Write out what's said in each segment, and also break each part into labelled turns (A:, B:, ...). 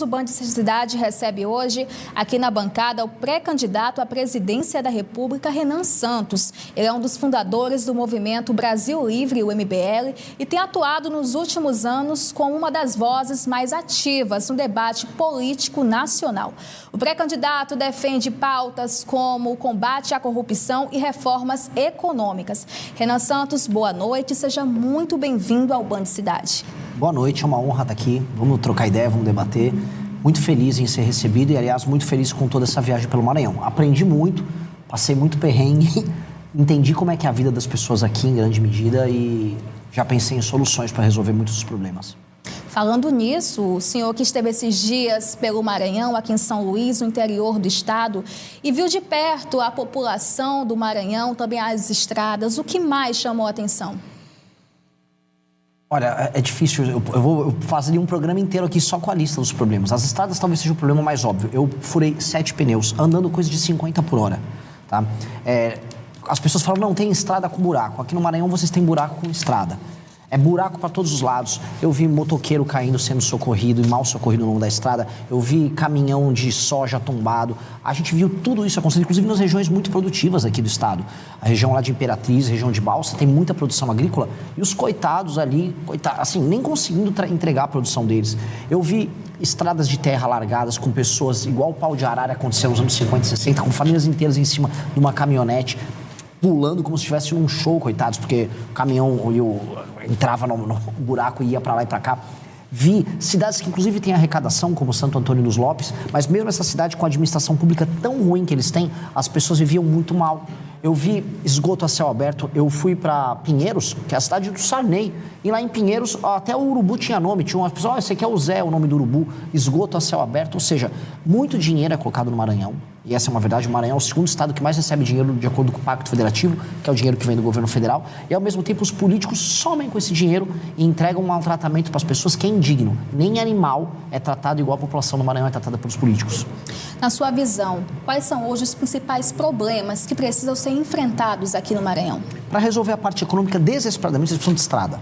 A: O Band Cidade recebe hoje, aqui na bancada, o pré-candidato à presidência da República, Renan Santos. Ele é um dos fundadores do movimento Brasil Livre, o MBL, e tem atuado nos últimos anos como uma das vozes mais ativas no debate político nacional. O pré-candidato defende pautas como o combate à corrupção e reformas econômicas. Renan Santos, boa noite, seja muito bem-vindo ao Band Cidade.
B: Boa noite, é uma honra estar aqui. Vamos trocar ideia, vamos debater. Muito feliz em ser recebido e, aliás, muito feliz com toda essa viagem pelo Maranhão. Aprendi muito, passei muito perrengue, entendi como é que é a vida das pessoas aqui em grande medida e já pensei em soluções para resolver muitos dos problemas.
A: Falando nisso, o senhor que esteve esses dias pelo Maranhão, aqui em São Luís, no interior do estado, e viu de perto a população do Maranhão, também as estradas, o que mais chamou a atenção?
B: Olha, é difícil, eu vou fazer um programa inteiro aqui só com a lista dos problemas. As estradas talvez seja o problema mais óbvio. Eu furei 7 pneus, andando coisa de 50 por hora, tá? As pessoas falam, não, tem estrada com buraco. Aqui no Maranhão vocês têm buraco com estrada. É buraco para todos os lados. Eu vi motoqueiro caindo, sendo socorrido e mal socorrido no longo da estrada. Eu vi caminhão de soja tombado. A gente viu tudo isso acontecendo, inclusive nas regiões muito produtivas aqui do estado. A região lá de Imperatriz, região de Balsa, tem muita produção agrícola. E os coitados ali, assim, nem conseguindo entregar a produção deles. Eu vi estradas de terra largadas com pessoas, igual o pau de arara aconteceu nos anos 50 e 60, com famílias inteiras em cima de uma caminhonete, pulando como se estivesse num show, coitados, porque o caminhão entrava no buraco e ia para lá e para cá. Vi cidades que inclusive têm arrecadação, como Santo Antônio dos Lopes, mas mesmo essa cidade com a administração pública tão ruim que eles têm, as pessoas viviam muito mal. Eu vi esgoto a céu aberto, eu fui para Pinheiros, que é a cidade do Sarney, e lá em Pinheiros até o urubu tinha nome, tinha umas pessoas, esse aqui é o Zé, o nome do urubu, esgoto a céu aberto, ou seja, muito dinheiro é colocado no Maranhão, e essa é uma verdade, o Maranhão é o segundo estado que mais recebe dinheiro de acordo com o Pacto Federativo, que é o dinheiro que vem do governo federal, e ao mesmo tempo os políticos somem com esse dinheiro e entregam um maltratamento para as pessoas que é indigno. Nem animal é tratado igual a população do Maranhão é tratada pelos políticos.
A: Na sua visão, quais são hoje os principais problemas que precisam ser enfrentados aqui no Maranhão?
B: Para resolver a parte econômica, desesperadamente, vocês precisam de estrada.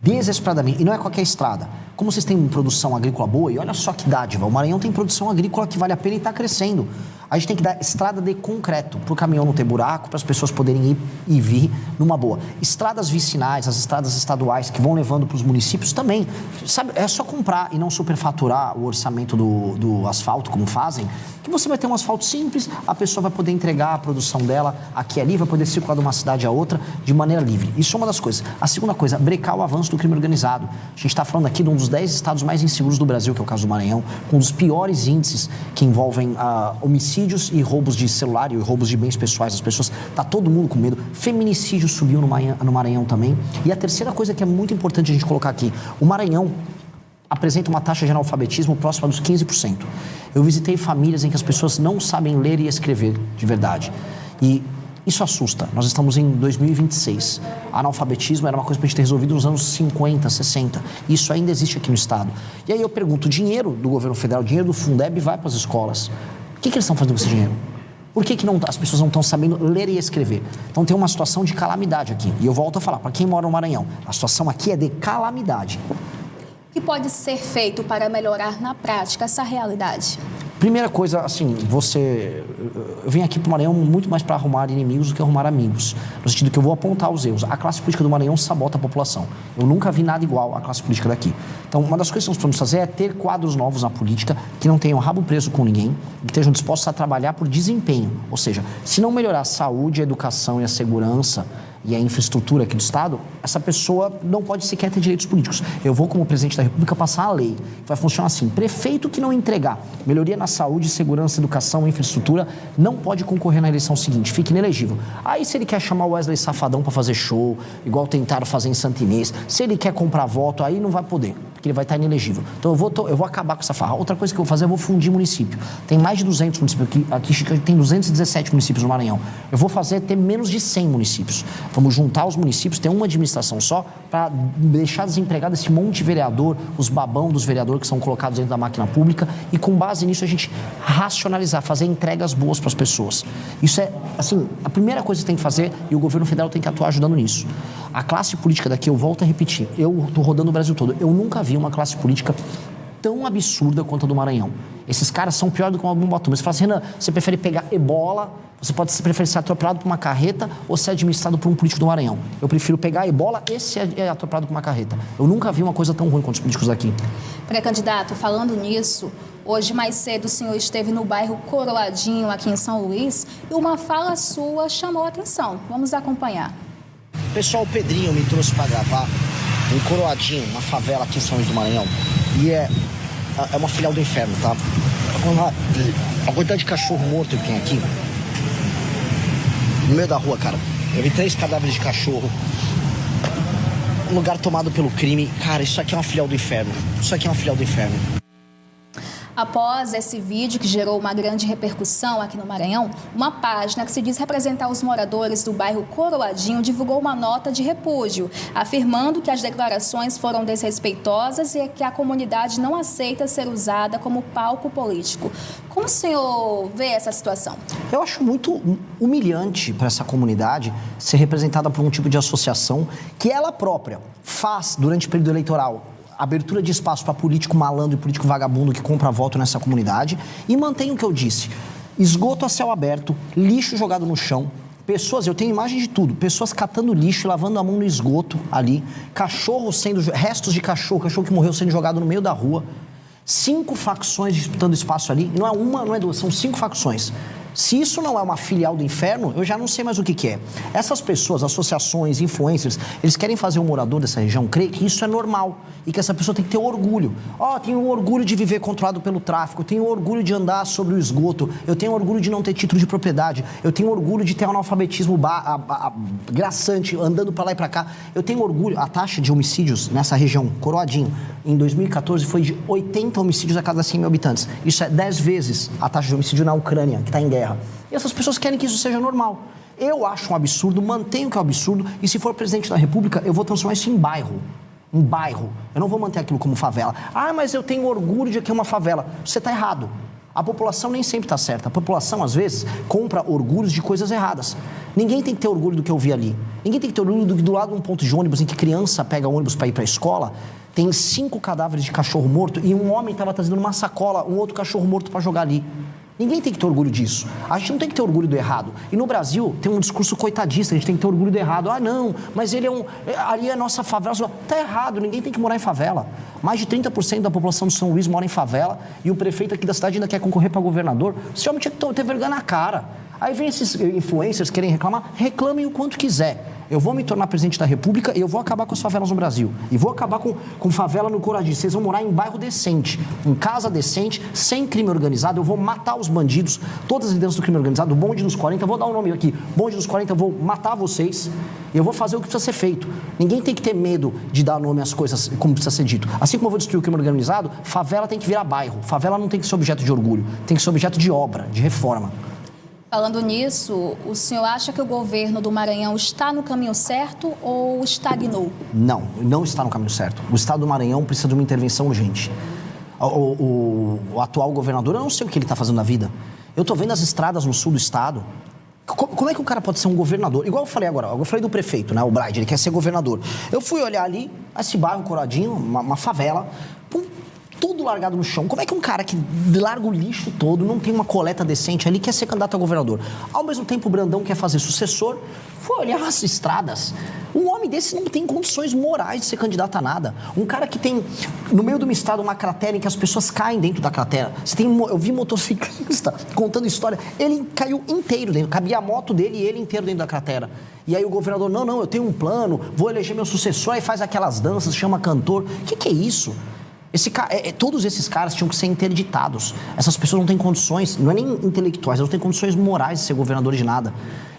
B: Desesperadamente. E não é qualquer estrada. Como vocês têm produção agrícola boa, e olha só que dádiva, o Maranhão tem produção agrícola que vale a pena e está crescendo. A gente tem que dar estrada de concreto, para o caminhão não ter buraco, para as pessoas poderem ir e vir numa boa. Estradas vicinais, as estradas estaduais que vão levando para os municípios também. Sabe, é só comprar e não superfaturar o orçamento do asfalto, como fazem, que você vai ter um asfalto simples, a pessoa vai poder entregar a produção dela aqui e ali, vai poder circular de uma cidade a outra de maneira livre. Isso é uma das coisas. A segunda coisa, brecar o avanço do crime organizado. A gente está falando aqui de um dos 10 estados mais inseguros do Brasil, que é o caso do Maranhão, com um dos piores índices que envolvem homicídios e roubos de celular e roubos de bens pessoais das pessoas. Está todo mundo com medo. Feminicídio subiu no Maranhão também. E a terceira coisa que é muito importante a gente colocar aqui, o Maranhão apresenta uma taxa de analfabetismo próxima dos 15%. Eu visitei famílias em que as pessoas não sabem ler e escrever de verdade. E isso assusta. Nós estamos em 2026. Analfabetismo era uma coisa para a gente ter resolvido nos anos 50, 60. Isso ainda existe aqui no estado. E aí eu pergunto, o dinheiro do governo federal, o dinheiro do Fundeb vai para as escolas. O que eles estão fazendo com esse dinheiro? Por que as pessoas não estão sabendo ler e escrever? Então tem uma situação de calamidade aqui. E eu volto a falar, para quem mora no Maranhão, a situação aqui é de calamidade.
A: O que pode ser feito para melhorar na prática essa realidade?
B: Primeira coisa, assim, eu vim aqui para o Maranhão muito mais para arrumar inimigos do que arrumar amigos. No sentido que eu vou apontar os erros. A classe política do Maranhão sabota a população. Eu nunca vi nada igual à classe política daqui. Então, uma das coisas que nós podemos fazer é ter quadros novos na política que não tenham rabo preso com ninguém e que estejam dispostos a trabalhar por desempenho. Ou seja, se não melhorar a saúde, a educação e a segurança e a infraestrutura aqui do estado, essa pessoa não pode sequer ter direitos políticos. Eu vou, como presidente da República, passar a lei. Vai funcionar assim. Prefeito que não entregar melhoria na saúde, segurança, educação e infraestrutura não pode concorrer na eleição seguinte. Fica inelegível. Aí, se ele quer chamar o Wesley Safadão para fazer show, igual tentaram fazer em Santo Inês, se ele quer comprar voto, aí não vai poder, porque ele vai estar inelegível. Então, eu vou acabar com essa farra. Outra coisa que eu vou fazer, eu vou fundir município. Tem mais de 200 municípios. Aqui tem 217 municípios no Maranhão. Eu vou ter menos de 100 municípios. Vamos juntar os municípios, ter uma administração só, para deixar desempregado esse monte de vereador, os babão dos vereadores que são colocados dentro da máquina pública, e com base nisso a gente racionalizar, fazer entregas boas para as pessoas. Isso é, assim, a primeira coisa que tem que fazer, e o governo federal tem que atuar ajudando nisso. A classe política daqui, eu volto a repetir, eu estou rodando o Brasil todo, eu nunca vi uma classe política tão absurda quanto a do Maranhão. Esses caras são piores do que uma bomba atômica. Você fala assim, Renan, você prefere pegar ebola, você prefere ser atropelado por uma carreta ou ser administrado por um político do Maranhão? Eu prefiro pegar ebola e ser atropelado por uma carreta. Eu nunca vi uma coisa tão ruim quanto os políticos aqui.
A: Pré-candidato, falando nisso, hoje mais cedo o senhor esteve no bairro Coroadinho, aqui em São Luís, e uma fala sua chamou a atenção. Vamos acompanhar.
B: Pessoal, o Pedrinho me trouxe para gravar em Coroadinho, uma favela aqui em São Luís do Maranhão. E é uma filial do inferno, tá? A quantidade de cachorro morto que tem aqui, no meio da rua, cara. Eu vi 3 cadáveres de cachorro. Um lugar tomado pelo crime. Cara, isso aqui é uma filial do inferno. Isso aqui é uma filial do inferno.
A: Após esse vídeo, que gerou uma grande repercussão aqui no Maranhão, uma página que se diz representar os moradores do bairro Coroadinho divulgou uma nota de repúdio, afirmando que as declarações foram desrespeitosas e que a comunidade não aceita ser usada como palco político. Como o senhor vê essa situação?
B: Eu acho muito humilhante para essa comunidade ser representada por um tipo de associação que ela própria faz durante o período eleitoral. Abertura de espaço para político malandro e político vagabundo que compra voto nessa comunidade e mantém o que eu disse. Esgoto a céu aberto, lixo jogado no chão, pessoas, eu tenho imagem de tudo, pessoas catando lixo e lavando a mão no esgoto ali, restos de cachorro que morreu sendo jogado no meio da rua, 5 facções disputando espaço ali, não é uma, não é duas, são 5 facções. Se isso não é uma filial do inferno, eu já não sei mais o que é. Essas pessoas, associações, influencers, eles querem fazer o morador dessa região crer que isso é normal e que essa pessoa tem que ter orgulho. Tenho orgulho de viver controlado pelo tráfico, tenho orgulho de andar sobre o esgoto, eu tenho orgulho de não ter título de propriedade, eu tenho orgulho de ter analfabetismo graçante, andando para lá e para cá. Eu tenho orgulho, a taxa de homicídios nessa região, Coroadinho, em 2014 foi de 80 homicídios a cada 100 mil habitantes. Isso é 10 vezes a taxa de homicídio na Ucrânia, que está em guerra. E essas pessoas querem que isso seja normal. Eu acho um absurdo, mantenho que é um absurdo, e se for presidente da República, eu vou transformar isso em bairro. Em bairro. Eu não vou manter aquilo como favela. Mas eu tenho orgulho de que é uma favela. Você está errado. A população nem sempre está certa. A população, às vezes, compra orgulhos de coisas erradas. Ninguém tem que ter orgulho do que eu vi ali. Ninguém tem que ter orgulho do que do lado de um ponto de ônibus em que criança pega ônibus para ir para a escola, tem 5 cadáveres de cachorro morto e um homem estava trazendo numa sacola um outro cachorro morto para jogar ali. Ninguém tem que ter orgulho disso. A gente não tem que ter orgulho do errado. E no Brasil tem um discurso coitadista, a gente tem que ter orgulho do errado. Não, mas ele ali é a nossa favela. Tá errado, ninguém tem que morar em favela. Mais de 30% da população de São Luís mora em favela e o prefeito aqui da cidade ainda quer concorrer para governador. Esse homem tinha que ter vergonha na cara. Aí vem esses influencers que querem reclamar, reclamem o quanto quiser. Eu vou me tornar presidente da República e eu vou acabar com as favelas no Brasil. E vou acabar com favela no Coroadinho. Vocês vão morar em bairro decente, em casa decente, sem crime organizado. Eu vou matar os bandidos, todas as lideranças do crime organizado, o bonde dos 40, eu vou dar um nome aqui, bonde dos 40, eu vou matar vocês. Eu vou fazer o que precisa ser feito. Ninguém tem que ter medo de dar nome às coisas como precisa ser dito. Assim como eu vou destruir o crime organizado, favela tem que virar bairro. Favela não tem que ser objeto de orgulho, tem que ser objeto de obra, de reforma.
A: Falando nisso, o senhor acha que o governo do Maranhão está no caminho certo ou estagnou?
B: Não está no caminho certo. O estado do Maranhão precisa de uma intervenção urgente. O atual governador, eu não sei o que ele está fazendo na vida. Eu estou vendo as estradas no sul do estado. Como é que o cara pode ser um governador? Igual eu falei agora, eu falei do prefeito, né, o Braide, ele quer ser governador. Eu fui olhar ali, esse bairro Coroadinho, uma favela, tudo largado no chão. Como é que um cara que larga o lixo todo, não tem uma coleta decente ali, quer ser candidato a governador? Ao mesmo tempo, o Brandão quer fazer sucessor, foi olhar as estradas. Um homem desse não tem condições morais de ser candidato a nada. Um cara que tem, no meio de uma estrada, uma cratera em que as pessoas caem dentro da cratera. Eu vi motociclista contando história, ele caiu inteiro dentro, cabia a moto dele e ele inteiro dentro da cratera. E aí o governador, não, eu tenho um plano, vou eleger meu sucessor, aí faz aquelas danças, chama cantor. O que é isso? Todos esses caras tinham que ser interditados. Essas pessoas não têm condições, não é nem intelectuais, elas não têm condições morais de ser governadores de nada.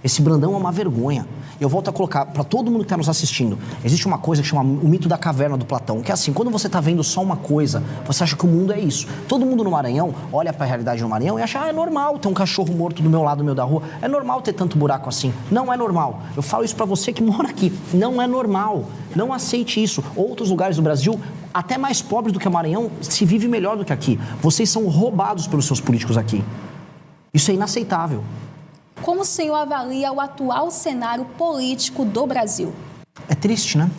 B: Esse Brandão é uma vergonha. Eu volto a colocar para todo mundo que está nos assistindo. Existe uma coisa que chama o mito da caverna do Platão, que é assim, quando você está vendo só uma coisa, você acha que o mundo é isso. Todo mundo no Maranhão olha para a realidade no Maranhão e acha, é normal ter um cachorro morto do meu lado, no meio da rua, é normal ter tanto buraco assim. Não é normal. Eu falo isso para você que mora aqui. Não é normal. Não aceite isso. Outros lugares do Brasil, até mais pobres do que o Maranhão, se vive melhor do que aqui. Vocês são roubados pelos seus políticos aqui. Isso é inaceitável.
A: Como o senhor avalia o atual cenário político do Brasil?
B: É triste, né?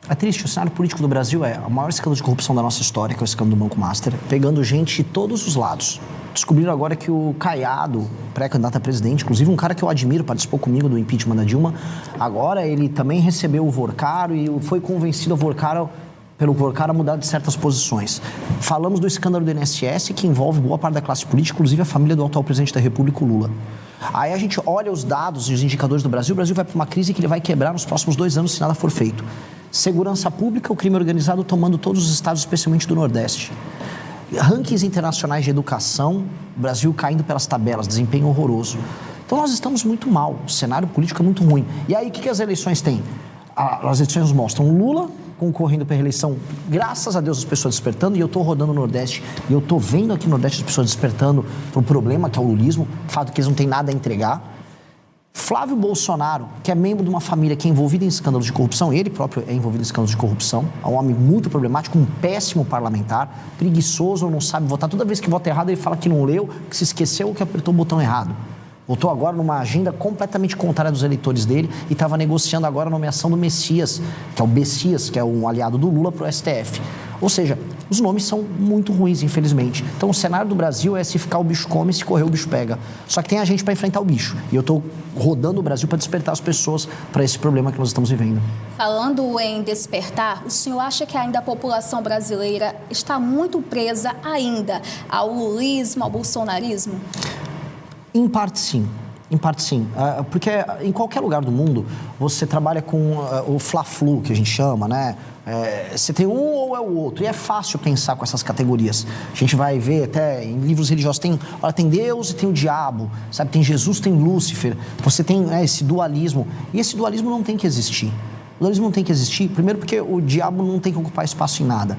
B: É triste, o cenário político do Brasil é o maior escândalo de corrupção da nossa história, que é o escândalo do Banco Master, pegando gente de todos os lados. Descobriram agora que o Caiado, pré-candidato a presidente, inclusive um cara que eu admiro, participou comigo do impeachment da Dilma, agora ele também recebeu o Vorcaro e foi convencido pelo Vorcaro a mudar de certas posições. Falamos do escândalo do INSS, que envolve boa parte da classe política, inclusive a família do atual presidente da República, o Lula. Aí a gente olha os dados e os indicadores do Brasil, o Brasil vai para uma crise que ele vai quebrar nos próximos 2 anos se nada for feito. Segurança pública, o crime organizado tomando todos os estados, especialmente do Nordeste. Rankings internacionais de educação, o Brasil caindo pelas tabelas, desempenho horroroso. Então nós estamos muito mal, o cenário político é muito ruim. E aí o que as eleições têm? As eleições mostram Lula concorrendo para a reeleição, graças a Deus as pessoas despertando, e eu estou rodando no Nordeste, e eu estou vendo aqui no Nordeste as pessoas despertando para o problema que é o lulismo, o fato que eles não têm nada a entregar. Flávio Bolsonaro, que é membro de uma família que é envolvida em escândalos de corrupção, ele próprio é envolvido em escândalos de corrupção, é um homem muito problemático, um péssimo parlamentar, preguiçoso, não sabe votar. Toda vez que vota errado, ele fala que não leu, que se esqueceu ou que apertou o botão errado. Votou agora numa agenda completamente contrária dos eleitores dele e estava negociando agora a nomeação do Messias, que é o Bessias, que é um aliado do Lula, para o STF. Ou seja, os nomes são muito ruins, infelizmente. Então, o cenário do Brasil é se ficar o bicho come, se correr o bicho pega. Só que tem a gente para enfrentar o bicho. E eu estou rodando o Brasil para despertar as pessoas para esse problema que nós estamos vivendo.
A: Falando em despertar, o senhor acha que ainda a população brasileira está muito presa ainda ao lulismo, ao bolsonarismo? Em parte, sim.
B: Em parte, sim. Porque em qualquer lugar do mundo, você trabalha com o fla-flu, que a gente chama, né? Você tem um ou é o outro. E é fácil pensar com essas categorias. A gente vai ver até em livros religiosos, tem Deus e tem o diabo, sabe? Tem Jesus, tem Lúcifer. Você tem esse dualismo. E esse dualismo não tem que existir. O dualismo não tem que existir, primeiro porque o diabo não tem que ocupar espaço em nada.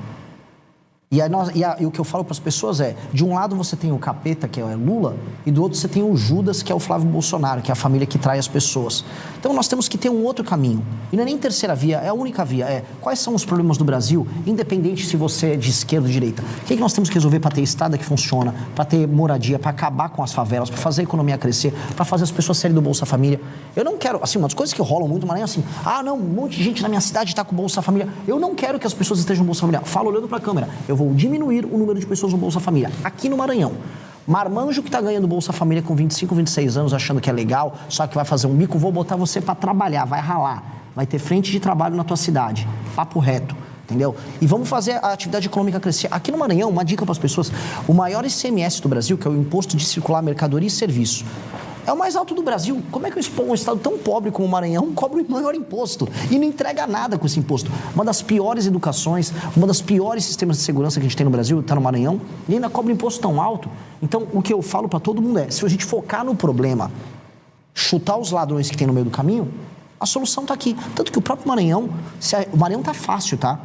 B: E o que eu falo para as pessoas é, de um lado você tem o capeta, que é Lula, e do outro você tem o Judas, que é o Flávio Bolsonaro, que é a família que trai as pessoas. Então nós temos que ter um outro caminho. E não é nem terceira via, é a única via. Quais são os problemas do Brasil, independente se você é de esquerda ou de direita. O que nós temos que resolver para ter estrada que funciona, para ter moradia, para acabar com as favelas, para fazer a economia crescer, para fazer as pessoas saírem do Bolsa Família. Eu não quero, assim, uma das coisas que rolam muito, mas não é assim, não, um monte de gente na minha cidade está com Bolsa Família. Eu não quero que as pessoas estejam no Bolsa Família. Falo olhando para a câmera. Eu vou diminuir o número de pessoas no Bolsa Família. Aqui no Maranhão, marmanjo que está ganhando Bolsa Família com 25, 26 anos, achando que é legal, só que vai fazer um bico, vou botar você para trabalhar, vai ralar, vai ter frente de trabalho na tua cidade. Papo reto, entendeu? E vamos fazer a atividade econômica crescer. Aqui no Maranhão, uma dica para as pessoas, o maior ICMS do Brasil, que é o Imposto de Circular Mercadoria e Serviço, é o mais alto do Brasil. Como é que um estado tão pobre como o Maranhão cobra o maior imposto e não entrega nada com esse imposto? Uma das piores educações, uma das piores sistemas de segurança que a gente tem no Brasil, está no Maranhão, e ainda cobra imposto tão alto. Então, o que eu falo para todo mundo é, se a gente focar no problema, chutar os ladrões que tem no meio do caminho, a solução está aqui. Tanto que o próprio Maranhão, o Maranhão está fácil, tá?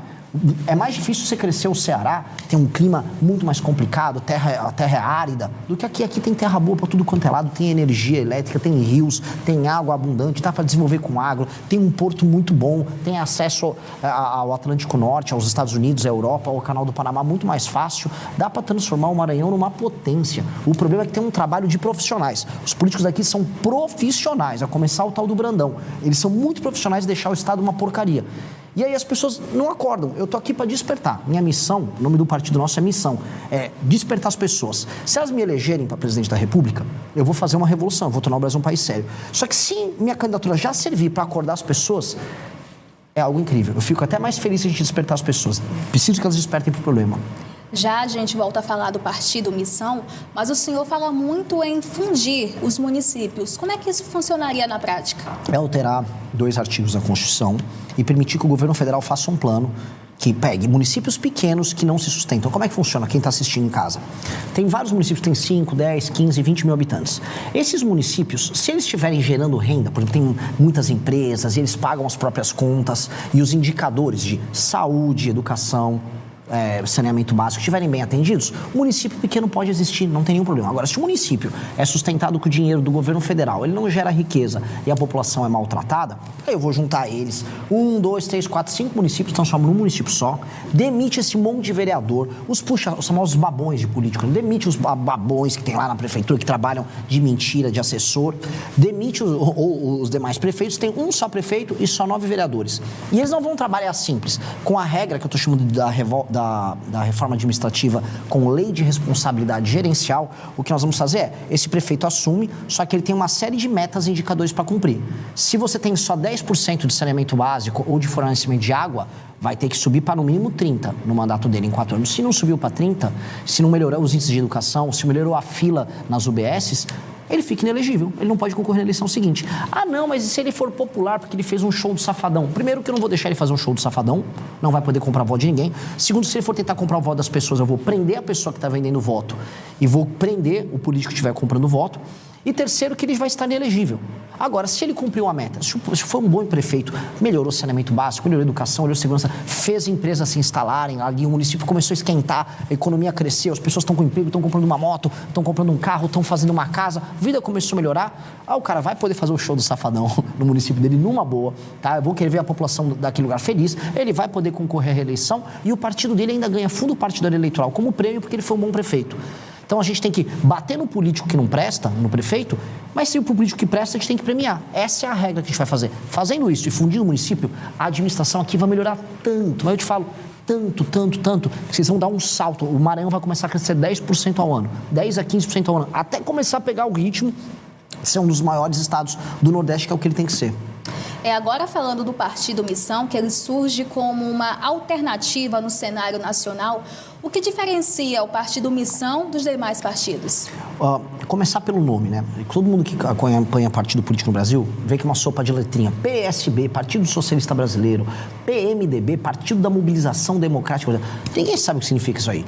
B: É mais difícil você crescer o Ceará, tem um clima muito mais complicado, a terra é árida, do que aqui. Aqui tem terra boa para tudo quanto é lado, tem energia elétrica, tem rios, tem água abundante, dá para desenvolver com agro, tem um porto muito bom, tem acesso ao Atlântico Norte, aos Estados Unidos, à Europa, ao Canal do Panamá muito mais fácil, dá para transformar o Maranhão numa potência. O problema é que tem um trabalho de profissionais. Os políticos daqui são profissionais, a começar o tal do Brandão. Eles são muito profissionais de deixar o Estado uma porcaria. E aí as pessoas não acordam. Eu tô aqui para despertar. Minha missão, o nome do partido nosso é missão, é despertar as pessoas. Se elas me elegerem para presidente da República, eu vou fazer uma revolução, eu vou tornar o Brasil um país sério. Só que se minha candidatura já servir para acordar as pessoas, é algo incrível. Eu fico até mais feliz se a gente despertar as pessoas. Preciso que elas despertem pro problema.
A: Já a gente volta a falar do partido Missão, mas o senhor fala muito em fundir os municípios. Como é que isso funcionaria na prática?
B: É alterar 2 artigos da Constituição e permitir que o governo federal faça um plano que pegue municípios pequenos que não se sustentam. Como é que funciona? Quem está assistindo em casa. Tem vários municípios que têm 5, 10, 15, 20 mil habitantes. Esses municípios, se eles estiverem gerando renda, por exemplo, tem muitas empresas e eles pagam as próprias contas e os indicadores de saúde, educação, saneamento básico estiverem bem atendidos, o município pequeno pode existir, não tem nenhum problema. Agora, se o município é sustentado com o dinheiro do governo federal, ele não gera riqueza e a população é maltratada, aí eu vou juntar eles, 1, 2, 3, 4, 5 municípios, transforma num município só, demite esse monte de vereador, os famosos babões de político, demite os babões que tem lá na prefeitura, que trabalham de mentira, de assessor, demite os demais prefeitos, tem um só prefeito e só 9 vereadores. E eles não vão trabalhar simples, com a regra que eu estou chamando da reforma administrativa, com lei de responsabilidade gerencial. O que nós vamos fazer é, esse prefeito assume, só que ele tem uma série de metas e indicadores para cumprir. Se você tem só 10% de saneamento básico ou de fornecimento de água, vai ter que subir para no mínimo 30% no mandato dele em 4 anos. Se não subiu para 30%, se não melhorou os índices de educação, se melhorou a fila nas UBSs, ele fica inelegível, ele não pode concorrer na eleição seguinte. Ah, não, mas e se ele for popular porque ele fez um show do Safadão? Primeiro, que eu não vou deixar ele fazer um show do Safadão, não vai poder comprar voto de ninguém. Segundo, se ele for tentar comprar o voto das pessoas, eu vou prender a pessoa que está vendendo voto e vou prender o político que estiver comprando voto. E terceiro, que ele vai estar inelegível. Agora, se ele cumpriu a meta, se foi um bom prefeito, melhorou o saneamento básico, melhorou a educação, melhorou a segurança, fez empresas se instalarem ali, o município começou a esquentar, a economia cresceu, as pessoas estão com emprego, estão comprando uma moto, estão comprando um carro, estão fazendo uma casa, a vida começou a melhorar, o cara vai poder fazer o show do Safadão no município dele numa boa, tá? Eu vou querer ver a população daquele lugar feliz, ele vai poder concorrer à reeleição e o partido dele ainda ganha fundo partidário eleitoral como prêmio porque ele foi um bom prefeito. Então a gente tem que bater no político que não presta, no prefeito, mas se o político que presta, a gente tem que premiar. Essa é a regra que a gente vai fazer. Fazendo isso e fundindo o município, a administração aqui vai melhorar tanto, mas eu te falo, tanto, que vocês vão dar um salto. O Maranhão vai começar a crescer 10% ao ano, 10 a 15% ao ano, até começar a pegar o ritmo de ser um dos maiores estados do Nordeste, que é o que ele tem que ser.
A: Agora falando do Partido Missão, que ele surge como uma alternativa no cenário nacional, o que diferencia o Partido Missão dos demais partidos?
B: Começar pelo nome, né? Todo mundo que acompanha partido político no Brasil vê que é uma sopa de letrinha. PSB, Partido Socialista Brasileiro, PMDB, Partido da Mobilização Democrática Brasileira. Ninguém sabe o que significa isso aí.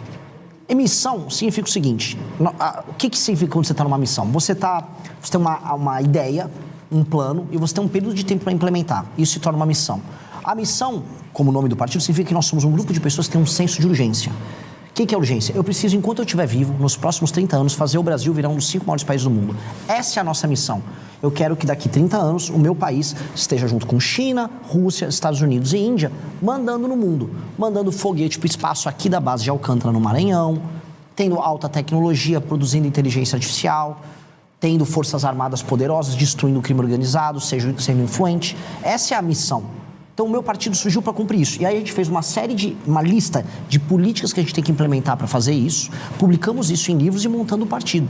B: E missão significa o seguinte, o que significa quando você está numa missão? Você tem uma ideia, um plano, e você tem um período de tempo para implementar. Isso se torna uma missão. A missão, como o nome do partido, significa que nós somos um grupo de pessoas que tem um senso de urgência. O que é urgência? Eu preciso, enquanto eu estiver vivo, nos próximos 30 anos, fazer o Brasil virar um dos 5 maiores países do mundo. Essa é a nossa missão. Eu quero que daqui 30 anos o meu país esteja junto com China, Rússia, Estados Unidos e Índia, mandando no mundo. Mandando foguete para o espaço aqui da base de Alcântara, no Maranhão, tendo alta tecnologia, produzindo inteligência artificial, tendo forças armadas poderosas, destruindo o crime organizado, sendo influente. Essa é a missão. Então, o meu partido surgiu para cumprir isso. E aí a gente fez uma lista de políticas que a gente tem que implementar para fazer isso, publicamos isso em livros e montando o partido.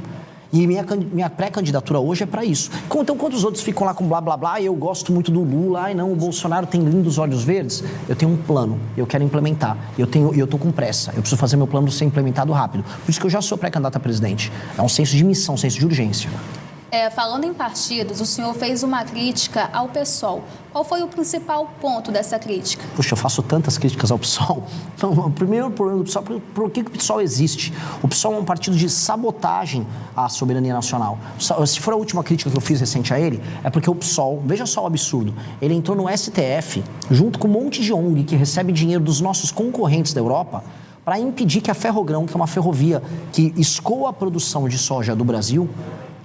B: E minha pré-candidatura hoje é para isso. Então, quando os outros ficam lá com blá, blá, blá, eu gosto muito do Lula, ai não, o Bolsonaro tem lindos olhos verdes, eu tenho um plano, eu quero implementar, eu estou com pressa, eu preciso fazer meu plano ser implementado rápido. Por isso que eu já sou pré-candidato a presidente. É um senso de missão, um senso de urgência.
A: Falando em partidos, o senhor fez uma crítica ao PSOL. Qual foi o principal ponto dessa crítica?
B: Puxa, eu faço tantas críticas ao PSOL. Então, o primeiro problema do PSOL, por que o PSOL existe? O PSOL é um partido de sabotagem à soberania nacional. Se for a última crítica que eu fiz recente a ele, é porque o PSOL, veja só o absurdo, ele entrou no STF, junto com um monte de ONG que recebe dinheiro dos nossos concorrentes da Europa, para impedir que a Ferrogrão, que é uma ferrovia que escoa a produção de soja do Brasil,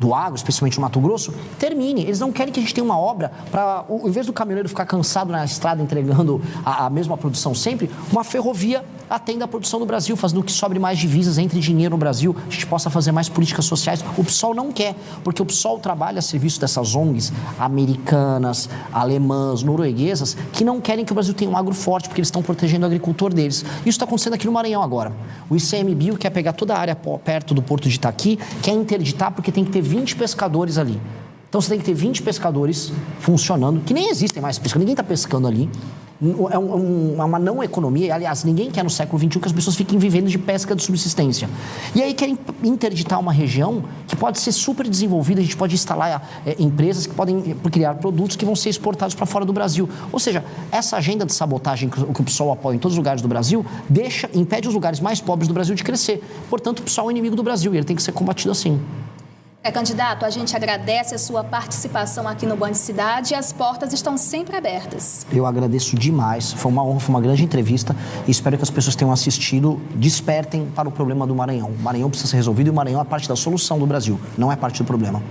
B: do agro, especialmente no Mato Grosso, termine. Eles não querem que a gente tenha uma obra para, em vez do caminhoneiro ficar cansado na estrada entregando a mesma produção sempre, uma ferrovia atenda a produção do Brasil, fazendo que sobre mais divisas, entre dinheiro no Brasil, a gente possa fazer mais políticas sociais. O PSOL não quer, porque o PSOL trabalha a serviço dessas ONGs americanas, alemãs, norueguesas, que não querem que o Brasil tenha um agro forte, porque eles estão protegendo o agricultor deles. Isso está acontecendo aqui no Maranhão agora. O ICMBio quer pegar toda a área perto do Porto de Itaqui, quer interditar porque tem que ter 20 pescadores ali. Então você tem que ter 20 pescadores funcionando, que nem existem mais pescadores, ninguém está pescando ali. É uma não economia, aliás, ninguém quer no século XXI que as pessoas fiquem vivendo de pesca de subsistência. E aí querem interditar uma região que pode ser super desenvolvida, a gente pode instalar empresas que podem criar produtos que vão ser exportados para fora do Brasil. Ou seja, essa agenda de sabotagem que o PSOL apoia em todos os lugares do Brasil, impede os lugares mais pobres do Brasil de crescer. Portanto, o PSOL é inimigo do Brasil e ele tem que ser combatido assim.
A: Candidato, a gente agradece a sua participação aqui no Band Cidade e as portas estão sempre abertas.
B: Eu agradeço demais, foi uma honra, foi uma grande entrevista e espero que as pessoas que tenham assistido despertem para o problema do Maranhão. O Maranhão precisa ser resolvido e o Maranhão é parte da solução do Brasil, não é parte do problema.